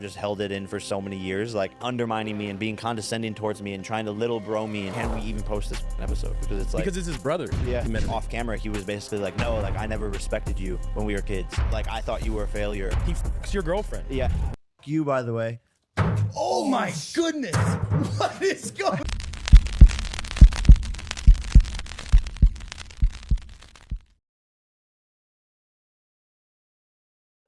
just held it in for so many years, like undermining me and being condescending towards me and trying to little bro me. And can we even post this episode? Because it's like, because it's his brother. Yeah. Off camera, he was basically like, no, like I never respected you when we were kids. Like I thought you were a failure. He f***s your girlfriend. Yeah. F you, by the way. Oh my goodness! What is going?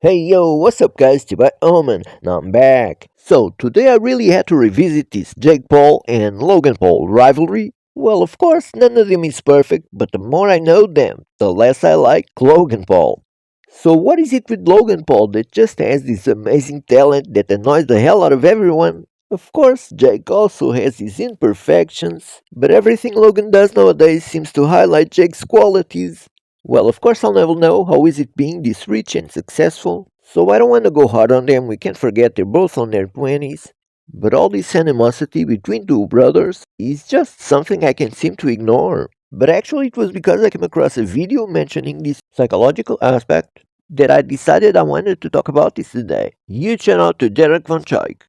Hey yo, what's up guys, it's by Omen, now I'm back. So, today I really had to revisit this Jake Paul and Logan Paul rivalry. Well, of course, none of them is perfect, but the more I know them, the less I like Logan Paul. So what is it with Logan Paul that just has this amazing talent that annoys the hell out of everyone? Of course, Jake also has his imperfections, but everything Logan does nowadays seems to highlight Jake's qualities. Well, of course I'll never know how is it being this rich and successful, so I don't want to go hard on them. We can't forget they're both on their 20s. But all this animosity between two brothers is just something I can't seem to ignore. But actually it was because I came across a video mentioning this psychological aspect that I decided I wanted to talk about this today. Huge shout out to Derek Von Chaik.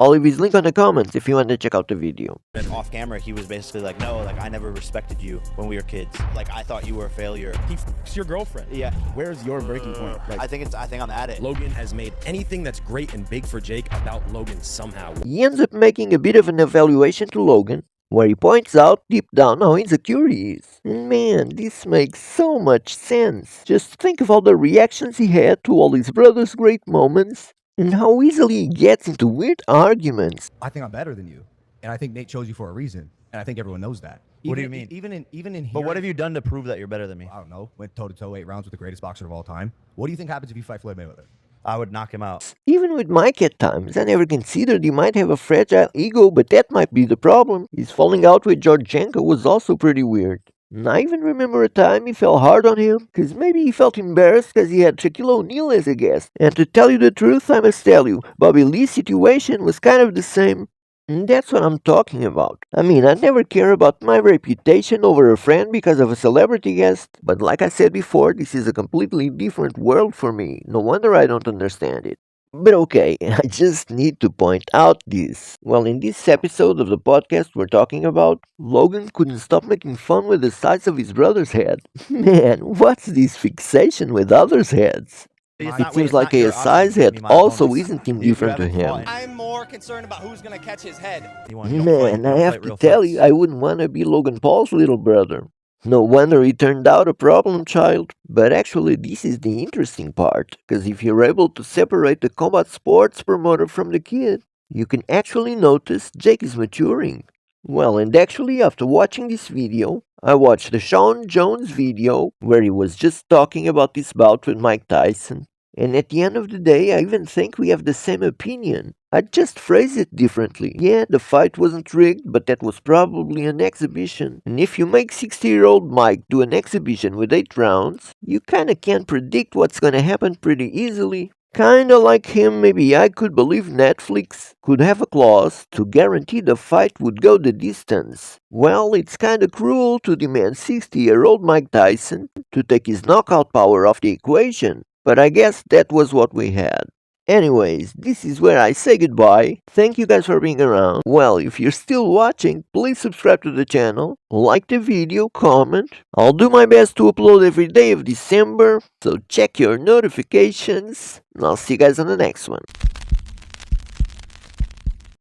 I'll leave his link on the comments if you want to check out the video. And off camera, he was basically like, no, like I never respected you when we were kids. Like I thought you were a failure. He f***s your girlfriend. Yeah. Where's your breaking point? Like, I think I'm at it. Logan has made anything that's great and big for Jake about Logan somehow. He ends up making a bit of an evaluation to Logan, where he points out deep down how insecure he is. And man, this makes so much sense. Just think of all the reactions he had to all his brother's great moments, and how easily he gets into weird arguments. I think I'm better than you, and I think Nate chose you for a reason, and I think everyone knows that. What do you mean? Even in But what have you done to prove that you're better than me? I don't know. Went toe to toe 8 rounds with the greatest boxer of all time. What do you think happens if you fight Floyd Mayweather? I would knock him out. Even with Mike at times, I never considered he might have a fragile ego, but that might be the problem. His falling out with Georgienko was also pretty weird. And I even remember a time he fell hard on him, cause maybe he felt embarrassed cause he had Shaquille O'Neal as a guest. And to tell you the truth, I must tell you, Bobby Lee's situation was kind of the same. And that's what I'm talking about. I mean, I never care about my reputation over a friend because of a celebrity guest, but like I said before, this is a completely different world for me. No wonder I don't understand it. But okay, I just need to point out this. Well, in this episode of the podcast we're talking about, Logan couldn't stop making fun with the size of his brother's head. Man, what's this fixation with others' heads? It seems like a size head also isn't indifferent to him. I'm more concerned about who's going to catch his head. Man, I have to tell you, I wouldn't want to be Logan Paul's little brother. No wonder he turned out a problem child. But actually, this is the interesting part, because if you're able to separate the combat sports promoter from the kid, you can actually notice Jake is maturing. Well, and actually, after watching this video, I watched the Sean Jones video, where he was just talking about this bout with Mike Tyson. And at the end of the day, I even think we have the same opinion. I just phrase it differently. Yeah, the fight wasn't rigged, but that was probably an exhibition. And if you make 60-year-old Mike do an exhibition with 8 rounds, you kinda can't predict what's gonna happen pretty easily. Kinda like him, maybe I could believe Netflix could have a clause to guarantee the fight would go the distance. Well, it's kinda cruel to demand 60-year-old Mike Tyson to take his knockout power off the equation, but I guess that was what we had. Anyways, this is where I say goodbye. Thank you guys for being around. Well, if you're still watching, please subscribe to the channel, like the video, comment. I'll do my best to upload every day of December, so check your notifications, and I'll see you guys on the next one.